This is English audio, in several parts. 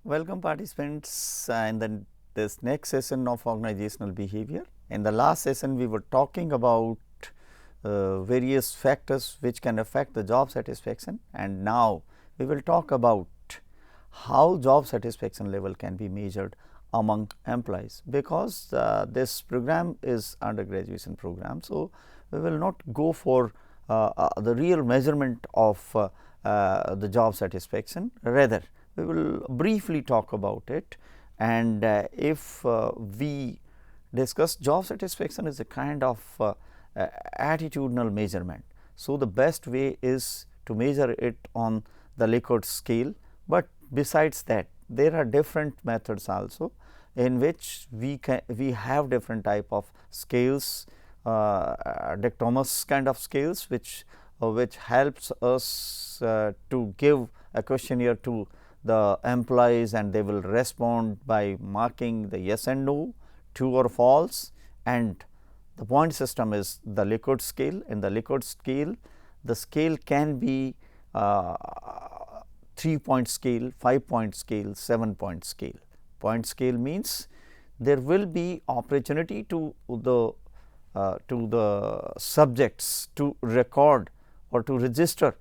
Welcome participants in this next session of organizational behavior. In the last session, we were talking about various factors which can affect the job satisfaction, and now we will talk about how job satisfaction level can be measured among employees, because this program is undergraduation program. So, we will not go for the real measurement of the job satisfaction, rather we will briefly talk about it. And if we discuss job satisfaction is a kind of attitudinal measurement. So, the best way is to measure it on the Likert scale, but besides that there are different methods also in which we have different type of scales, dichotomous kind of scales, which helps us to give a questionnaire to the employees, and they will respond by marking the yes and no, true or false, and the point system is the Likert scale. In the Likert scale, the scale can be 3-point scale, 5-point scale, 7-point scale. Point scale means there will be opportunity to the subjects to record or to register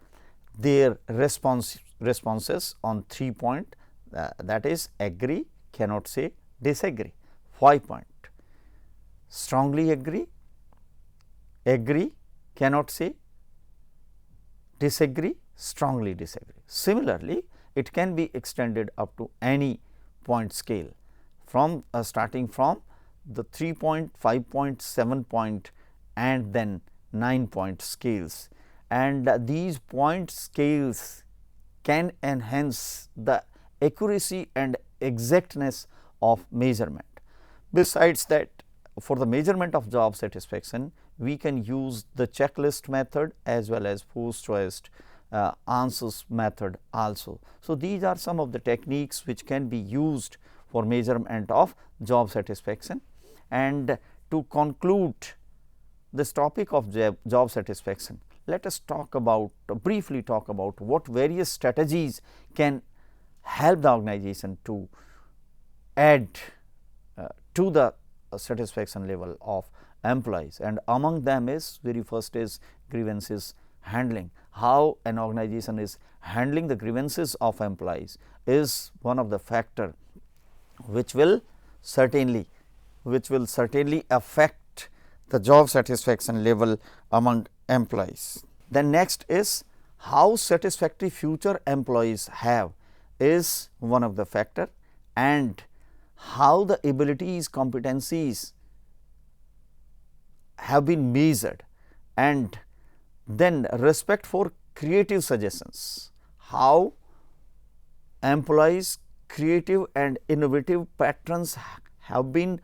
their responses on 3 point, that is agree, cannot say, disagree. 5 point, strongly agree, cannot say, disagree, strongly disagree. Similarly, it can be extended up to any point scale from starting from the 3 point, 5 point, 7 point and then 9 point scales, and these point scales can enhance the accuracy and exactness of measurement. Besides that, for the measurement of job satisfaction, we can use the checklist method as well as post choice answers method also. So, these are some of the techniques which can be used for measurement of job satisfaction. And to conclude this topic of job satisfaction, let us briefly talk about what various strategies can help the organization to add to the satisfaction level of employees, and among them is very first is grievances handling. How an organization is handling the grievances of employees is one of the factor which will certainly affect the job satisfaction level among employees. Then next is how satisfactory future employees have is one of the factor, and how the abilities, competencies have been measured, and then respect for creative suggestions, how employees creative and innovative patterns have been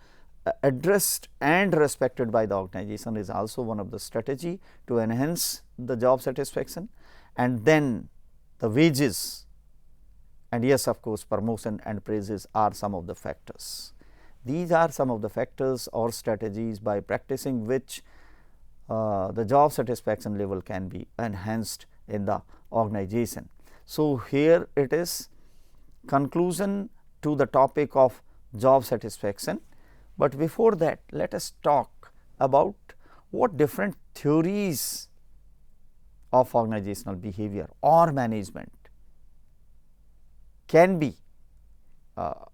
addressed and respected by the organization is also one of the strategy to enhance the job satisfaction. And then the wages, and yes, of course, promotion and praises are some of the factors. These are some of the factors or strategies by practicing which the job satisfaction level can be enhanced in the organization. So, here it is conclusion to the topic of job satisfaction. But before that, let us talk about what different theories of organizational behavior or management can be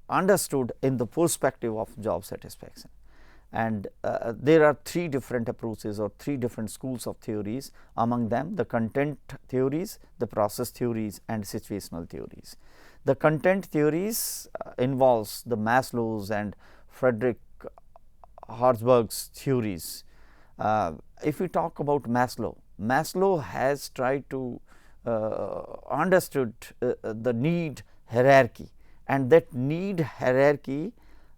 understood in the perspective of job satisfaction. And there are 3 different approaches or 3 different schools of theories, among them the content theories, the process theories and situational theories. The content theories involves the Maslow's and Friedrich Herzberg's theories. If we talk about Maslow has tried to understood the need hierarchy, and that need hierarchy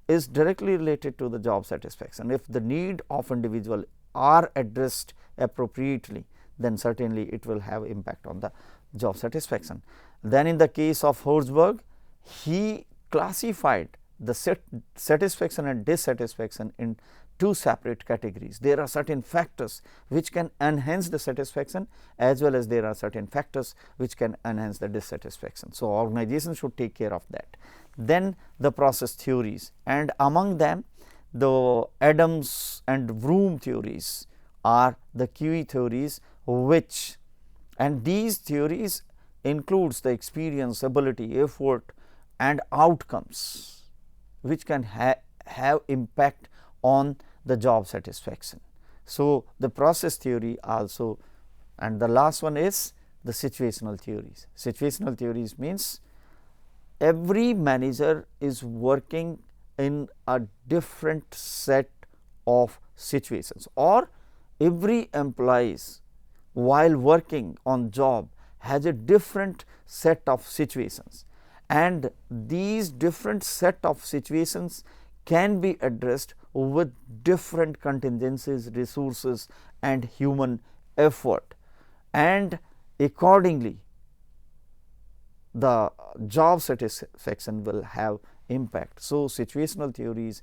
is directly related to the job satisfaction. If the need of individual are addressed appropriately, then certainly it will have impact on the job satisfaction. Then in the case of Herzberg, he classified the satisfaction and dissatisfaction in two separate categories. There are certain factors which can enhance the satisfaction, as well as there are certain factors which can enhance the dissatisfaction. So, organization should take care of that. Then the process theories, and among them the Adams and Vroom theories are the key theories, which, and these theories includes the experience, ability, effort and outcomes which can have impact on the job satisfaction. So, the process theory also, and the last one is the situational theories. Situational theories means every manager is working in a different set of situations, or every employees while working on job has a different set of situations, and these different set of situations can be addressed with different contingencies, resources and human effort, and accordingly the job satisfaction will have impact. So, situational theories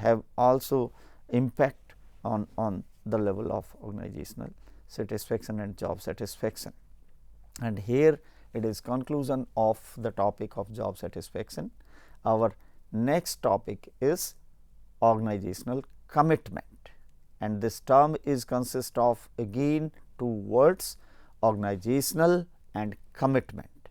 have also impact on the level of organizational satisfaction and job satisfaction. And here it is conclusion of the topic of job satisfaction. Our next topic is organizational commitment, and this term is consist of again two words, organizational and commitment.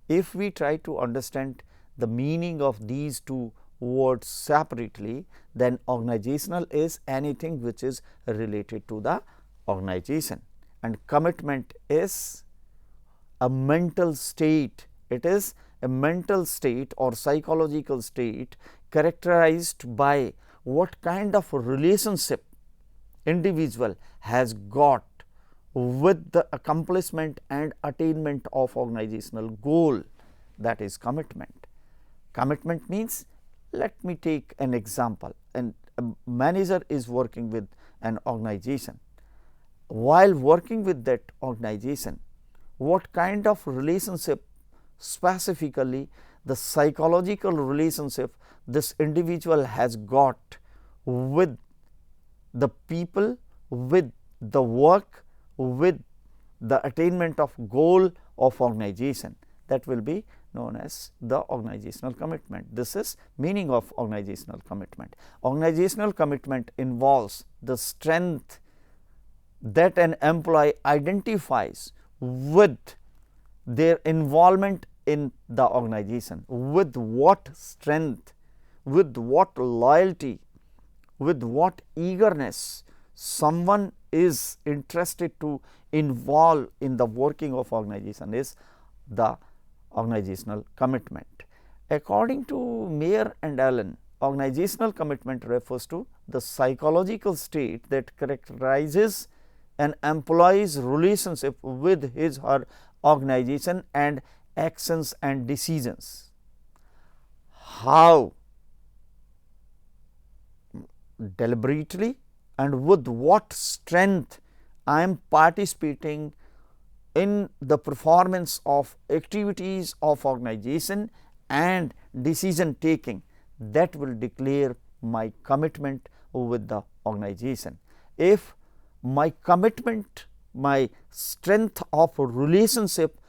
If we try to understand the meaning of these two words separately, then organizational is anything which is related to the organization, and commitment is a mental state. It is a mental state or psychological state characterized by what kind of relationship individual has got with the accomplishment and attainment of organizational goal, that is commitment. Commitment means, let me take an example, and a manager is working with an organization. While working with that organization, what kind of relationship, specifically the psychological relationship this individual has got with the people, with the work, with the attainment of goal of organization, that will be known as the organizational commitment. This is meaning of organizational commitment. Organizational commitment involves the strength that an employee identifies with their involvement in the organization, with what strength, with what loyalty, with what eagerness someone is interested to involve in the working of organization is the organizational commitment. According to Mayer and Allen, organizational commitment refers to the psychological state that characterizes an employee's relationship with his or her organization and actions and decisions. How deliberately and with what strength I am participating in the performance of activities of organization and decision taking, that will declare my commitment with the organization. If my commitment, my strength of relationship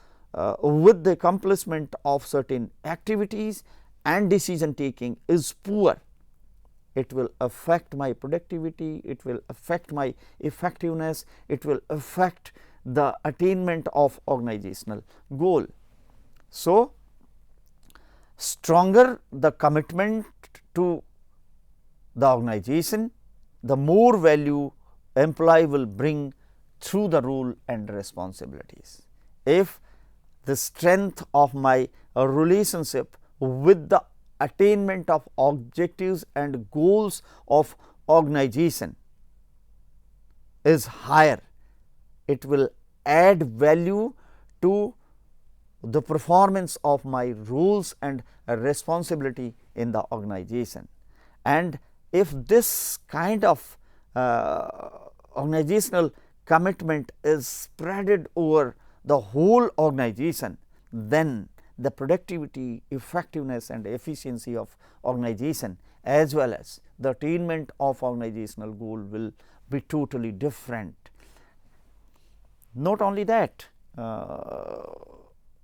with the accomplishment of certain activities and decision taking is poor, it will affect my productivity, it will affect my effectiveness, it will affect the attainment of organizational goal. So, stronger the commitment to the organization, the more value employee will bring through the role and responsibilities. If the strength of my relationship with the attainment of objectives and goals of organization is higher, it will add value to the performance of my roles and responsibility in the organization. And if this kind of organizational commitment is spreaded over the whole organization, then the productivity, effectiveness and efficiency of organization as well as the attainment of organizational goal will be totally different. Not only that,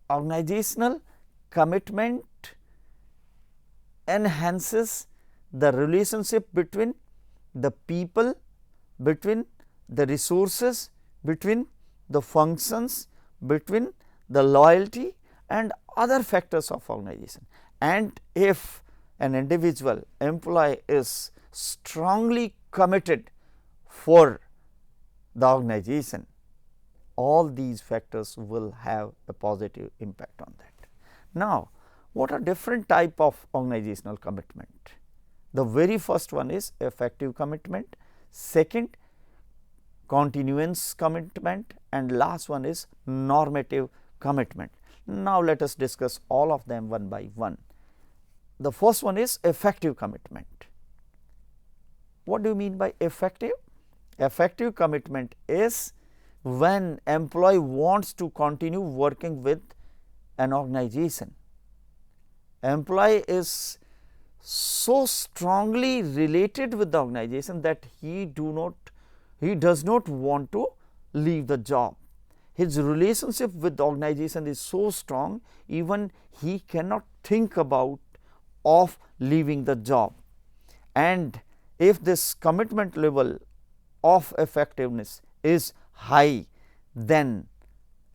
organizational commitment enhances the relationship between the people, between the resources, between the functions, between the loyalty and other factors of organization. And if an individual employee is strongly committed for the organization, all these factors will have a positive impact on that. Now, what are different type of organizational commitment? The very first one is effective commitment, second continuance commitment, and last one is normative commitment. Now, let us discuss all of them one by one. The first one is effective commitment. What do you mean by effective? Effective commitment is when employee wants to continue working with an organization. Employee is so strongly related with the organization that he does not want to leave the job. His relationship with the organization is so strong, even he cannot think about of leaving the job. And if this commitment level of effectiveness is high, then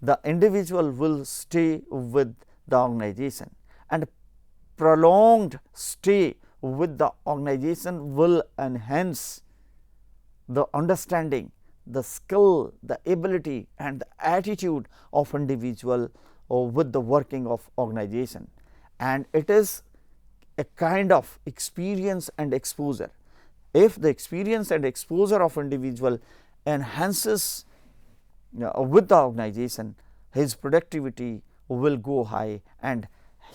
the individual will stay with the organization, and prolonged stay with the organization will enhance the understanding, the skill, the ability and the attitude of individual with the working of organization, and it is a kind of experience and exposure. If the experience and exposure of individual enhances with the organization, his productivity will go high and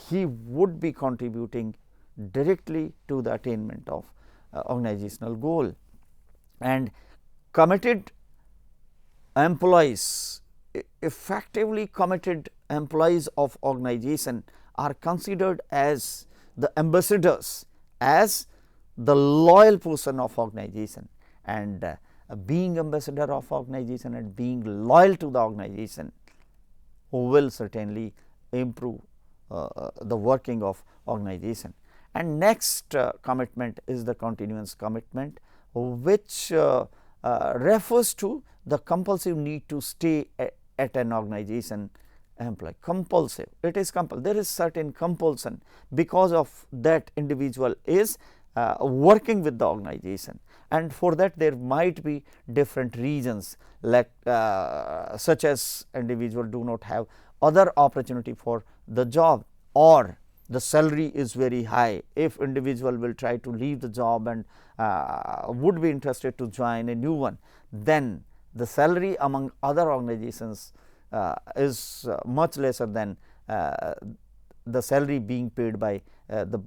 he would be contributing directly to the attainment of organizational goal. And committed employees, effectively committed employees of organization are considered as the ambassadors, as the loyal person of organization, and being ambassador of organization and being loyal to the organization will certainly improve the working of organization. And next commitment is the continuance commitment, which refers to the compulsive need to stay at an organization employee. Compulsive, it is compulsive, there is certain compulsion because of that individual is working with the organization, and for that there might be different reasons, like such as individual do not have other opportunity for the job, or the salary is very high. If individual will try to leave the job and would be interested to join a new one, then the salary among other organizations is much lesser than the salary being paid by the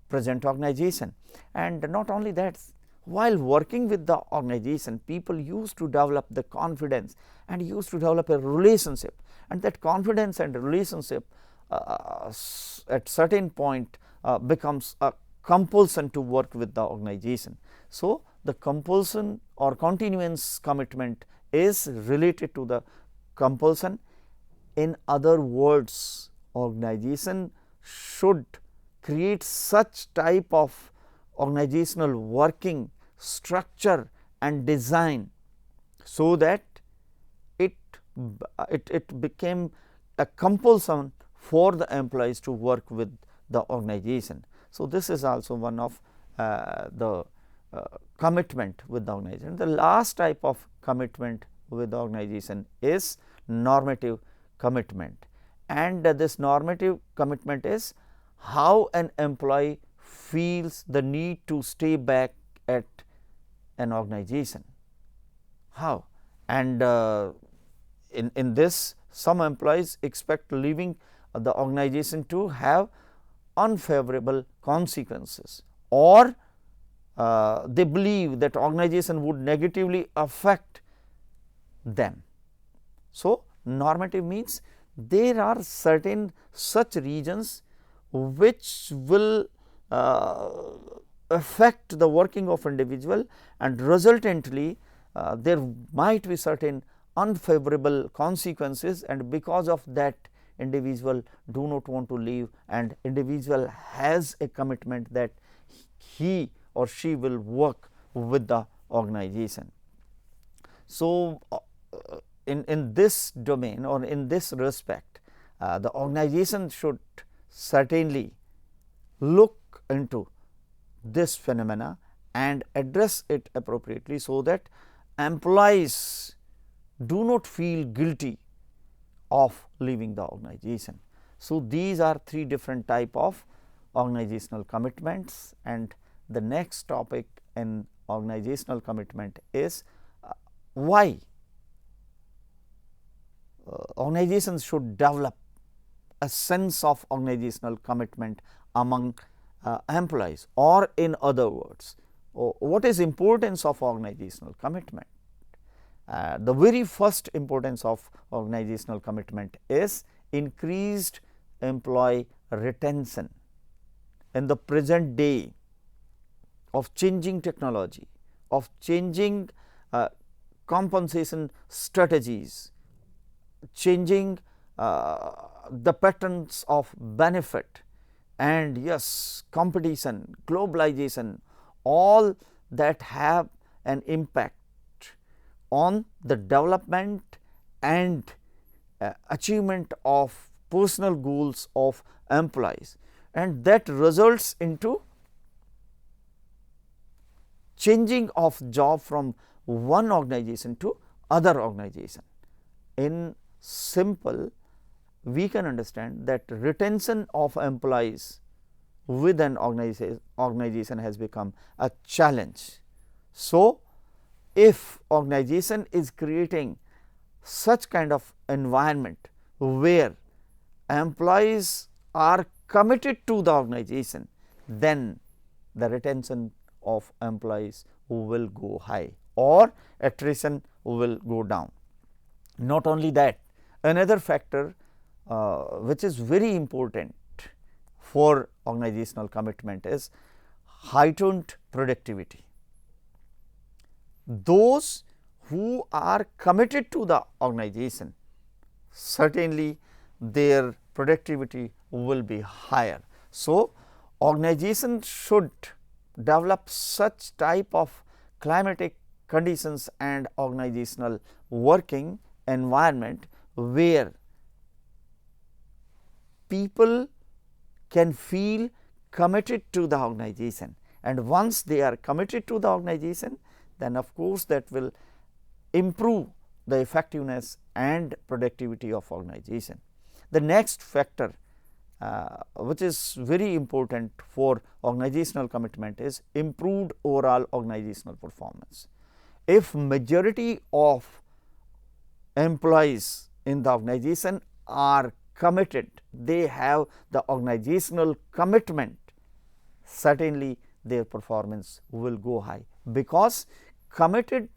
present organization. And not only that, while working with the organization, people used to develop the confidence and used to develop a relationship, and that confidence and relationship at certain point becomes a compulsion to work with the organization. So, the compulsion or continuance commitment is related to the compulsion. In other words, organization should create such type of organizational working structure and design, so that it became a compulsion for the employees to work with the organization. So, this is also one of the commitment with the organization. The last type of commitment with the organization is normative commitment, and this normative commitment is how an employee feels the need to stay back at an organization. How? And in this, some employees expect leaving the organization to have unfavorable consequences, or they believe that organization would negatively affect them. So, normative means there are certain such regions which will affect the working of individual, and resultantly there might be certain unfavorable consequences, and because of that individual do not want to leave, and individual has a commitment that he or she will work with the organization. So, in this domain or in this respect, the organization should certainly look into this phenomena and address it appropriately, so that employees do not feel guilty of leaving the organization. So, these are three different type of organizational commitments, and the next topic in organizational commitment is why organizations should develop a sense of organizational commitment among employees, or in other words, what is importance of organizational commitment. The very first importance of organizational commitment is increased employee retention. In the present day of changing technology, of changing compensation strategies, changing the patterns of benefit, and yes, competition, globalization, all that have an impact on the development and achievement of personal goals of employees, and that results into changing of job from one organization to other organization. In simple, we can understand that retention of employees with an organization has become a challenge. So, if organization is creating such kind of environment where employees are committed to the organization, then the retention of employees will go high or attrition will go down. Not only that, another factor which is very important for organizational commitment is heightened productivity. Those who are committed to the organization, certainly their productivity will be higher. So, organization should develop such type of climatic conditions and organizational working environment where people can feel committed to the organization, and once they are committed to the organization, then of course, that will improve the effectiveness and productivity of organization. The next factor which is very important for organizational commitment is improved overall organizational performance. If majority of employees in the organization are committed, they have the organizational commitment, certainly their performance will go high, because committed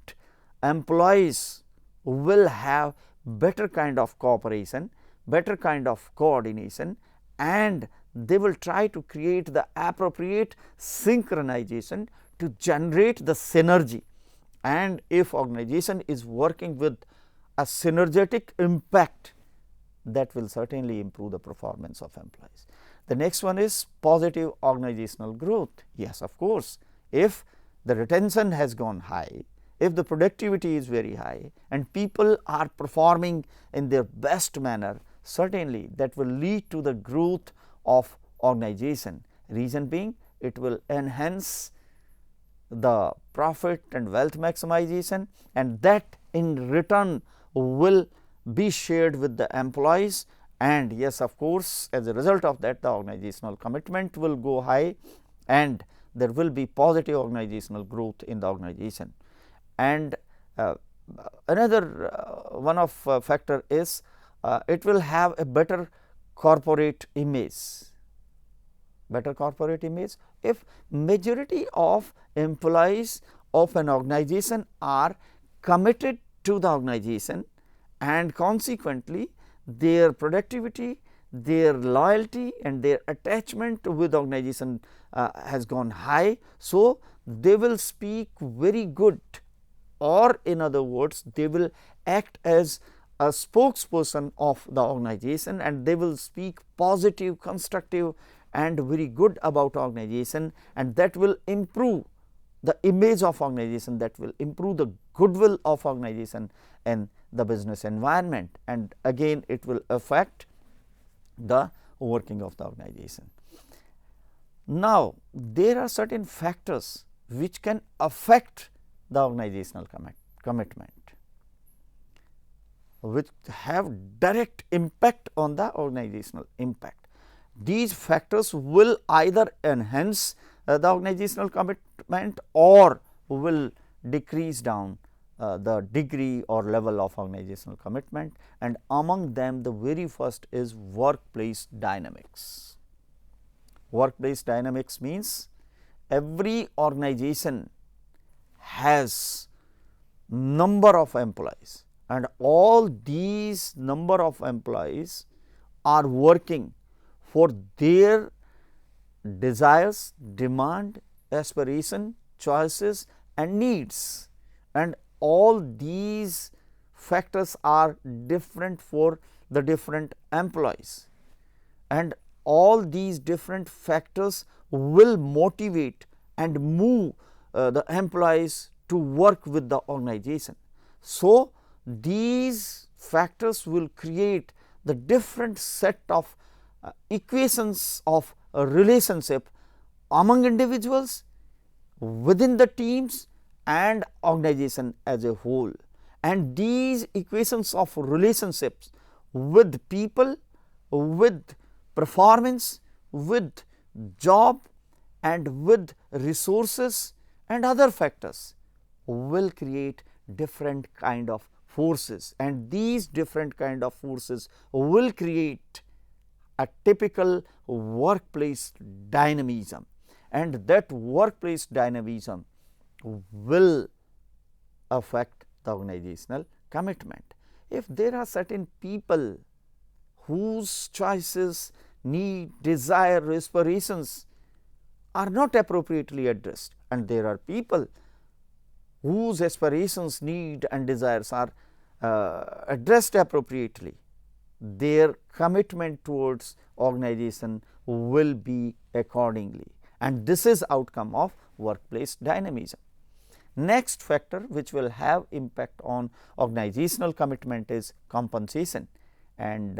employees will have better kind of cooperation, better kind of coordination, and they will try to create the appropriate synchronization to generate the synergy. And if organization is working with a synergetic impact, that will certainly improve the performance of employees. The next one is positive organizational growth. Yes, of course, if the retention has gone high, if the productivity is very high and people are performing in their best manner, certainly that will lead to the growth of organization. Reason being, it will enhance the profit and wealth maximization, and that in return will be shared with the employees, and yes, of course, as a result of that, the organizational commitment will go high and there will be positive organizational growth in the organization. And another one of factor is it will have a better corporate image. Better corporate image, if majority of employees of an organization are committed to the organization, and consequently their productivity, their loyalty and their attachment with the organization has gone high. So, they will speak very good, or in other words they will act as a spokesperson of the organization, and they will speak positive, constructive and very good about organization, and that will improve the image of organization, that will improve the goodwill of organization in the business environment, and again it will affect the working of the organization. Now, there are certain factors which can affect the organizational commitment, which have direct impact on the organizational impact. These factors will either enhance the organizational commitment or will decrease down the degree or level of organizational commitment, and among them the very first is workplace dynamics. Workplace dynamics means every organization has number of employees, and all these number of employees are working for their desires, demand, aspiration, choices and needs, and all these factors are different for the different employees, and all these different factors will motivate and move the employees to work with the organization. So, these factors will create the different set of equations of a relationship among individuals, within the teams and organization as a whole, and these equations of relationships with people, with performance, with job and with resources and other factors will create different kind of forces, and these different kind of forces will create a typical workplace dynamism, and that workplace dynamism will affect the organizational commitment. If there are certain people whose choices, need, desire, aspirations are not appropriately addressed, and there are people whose aspirations, need and desires are addressed appropriately, their commitment towards organization will be accordingly, and this is outcome of workplace dynamism. Next factor which will have impact on organizational commitment is compensation, and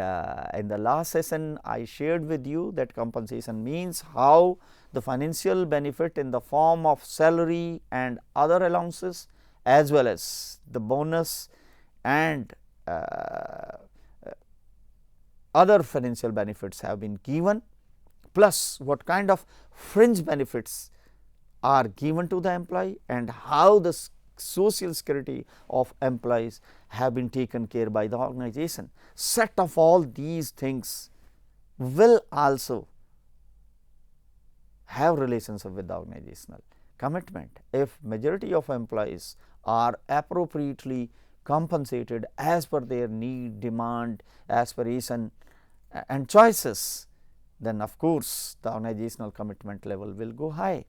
in the last session I shared with you that compensation means how the financial benefit in the form of salary and other allowances as well as the bonus and other financial benefits have been given, plus what kind of fringe benefits are given to the employee and how the social security of employees have been taken care by the organization. Set of all these things will also have relationship with the organizational commitment. If majority of employees are appropriately compensated as per their need, demand, aspiration and choices, then of course, the organizational commitment level will go high.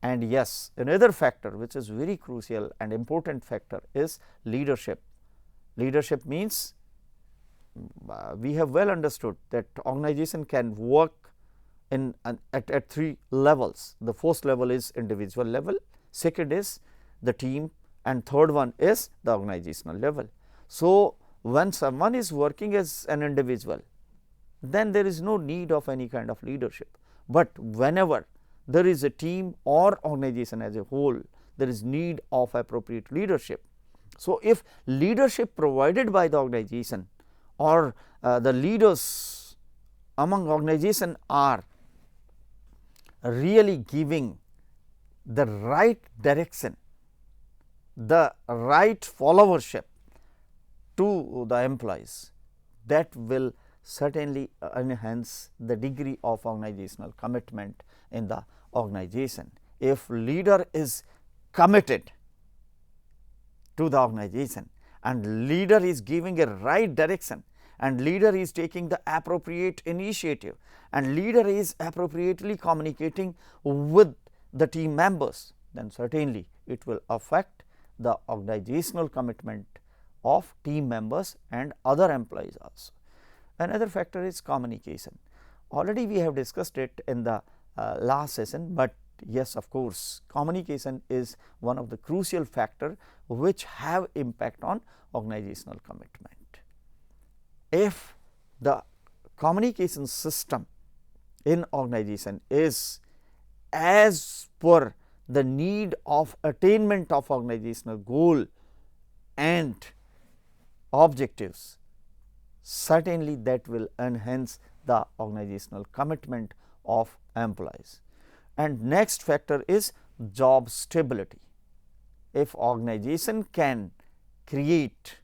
And yes, another factor which is very crucial and important factor is leadership. Leadership means we have well understood that organization can work in at three levels. The first level is individual level, second is the team, and third one is the organizational level. So, when someone is working as an individual, then there is no need of any kind of leadership, but whenever there is a team or organization as a whole, there is need of appropriate leadership. So, if leadership provided by the organization or the leaders among organization are really giving the right direction, the right followership to the employees, that will certainly enhance the degree of organizational commitment in the organization. If leader is committed to the organization and leader is giving a right direction and leader is taking the appropriate initiative, and leader is appropriately communicating with the team members, then certainly it will affect the organizational commitment of team members and other employees also. Another factor is communication. Already we have discussed it in the last session, but yes, of course, communication is one of the crucial factor which have impact on organizational commitment. If the communication system in organization is as per the need of attainment of organizational goal and objectives, certainly that will enhance the organizational commitment of employees. And next factor is job stability. If organization can create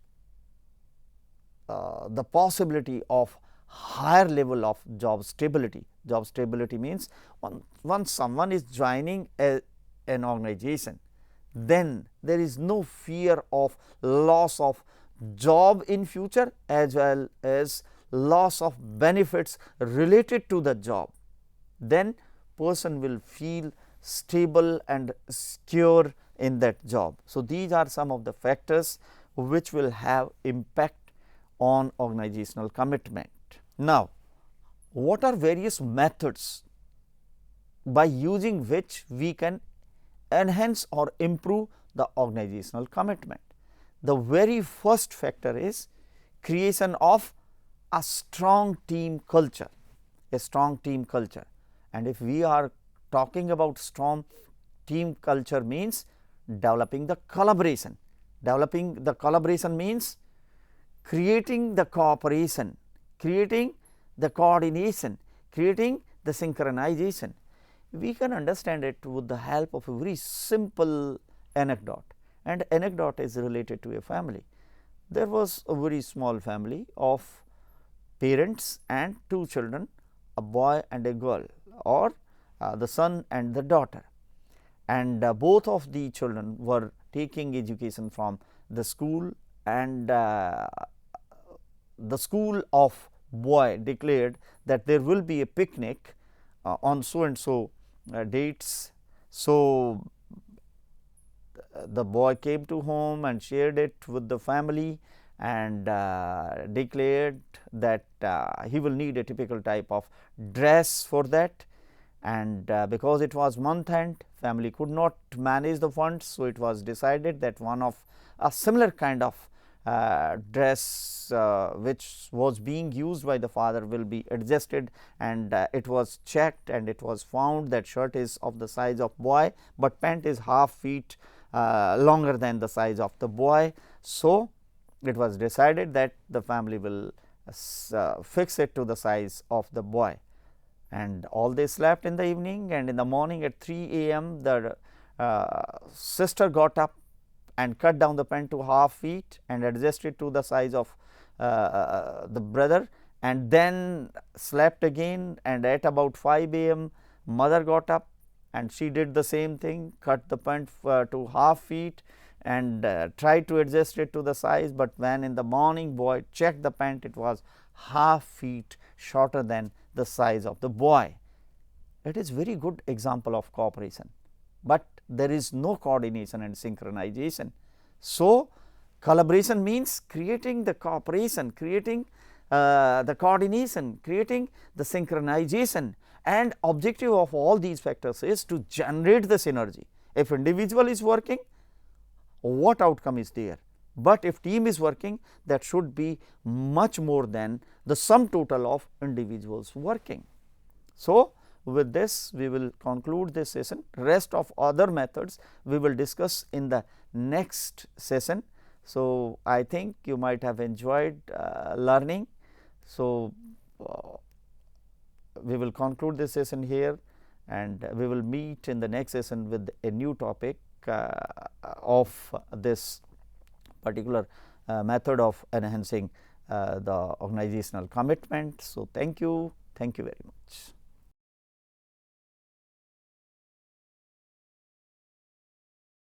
the possibility of higher level of job stability means once someone is joining an organization, then there is no fear of loss of job in future as well as loss of benefits related to the job. Then person will feel stable and secure in that job. So, these are some of the factors which will have impact on organizational commitment. Now, what are various methods by using which we can enhance or improve the organizational commitment? The very first factor is creation of a strong team culture, and if we are talking about strong team culture means developing the collaboration. Developing the collaboration means creating the cooperation, creating the coordination, creating the synchronization. We can understand it with the help of a very simple anecdote, and anecdote is related to a family. There was a very small family of parents and two children, a boy and a girl, or the son and the daughter, and both of the children were taking education from the school, and the school of boy declared that there will be a picnic on so and so dates. So, the boy came to home and shared it with the family, and declared that he will need a typical type of dress for that, and because it was month end, family could not manage the funds. So, it was decided that one of a similar kind of dress which was being used by the father will be adjusted, and it was checked, and it was found that shirt is of the size of boy, but pant is half feet longer than the size of the boy. So, it was decided that the family will fix it to the size of the boy, and all they slept in the evening, and in the morning at 3 a.m. the sister got up and cut down the pant to half feet and adjusted to the size of the brother, and then slept again, and at about 5 a.m. mother got up and she did the same thing, cut the pant to half feet and tried to adjust it to the size, but when in the morning boy checked the pant, it was half feet shorter than the size of the boy. It is very good example of cooperation, but there is no coordination and synchronization. So, collaboration means creating the cooperation, creating the coordination, creating the synchronization, and objective of all these factors is to generate the synergy. If individual is working, what outcome is there, but if team is working, that should be much more than the sum total of individuals working. So, with this we will conclude this session. Rest of other methods we will discuss in the next session. So, I think you might have enjoyed learning. So, we will conclude this session here, and we will meet in the next session with a new topic of this particular method of enhancing the organizational commitment. So, thank you very much.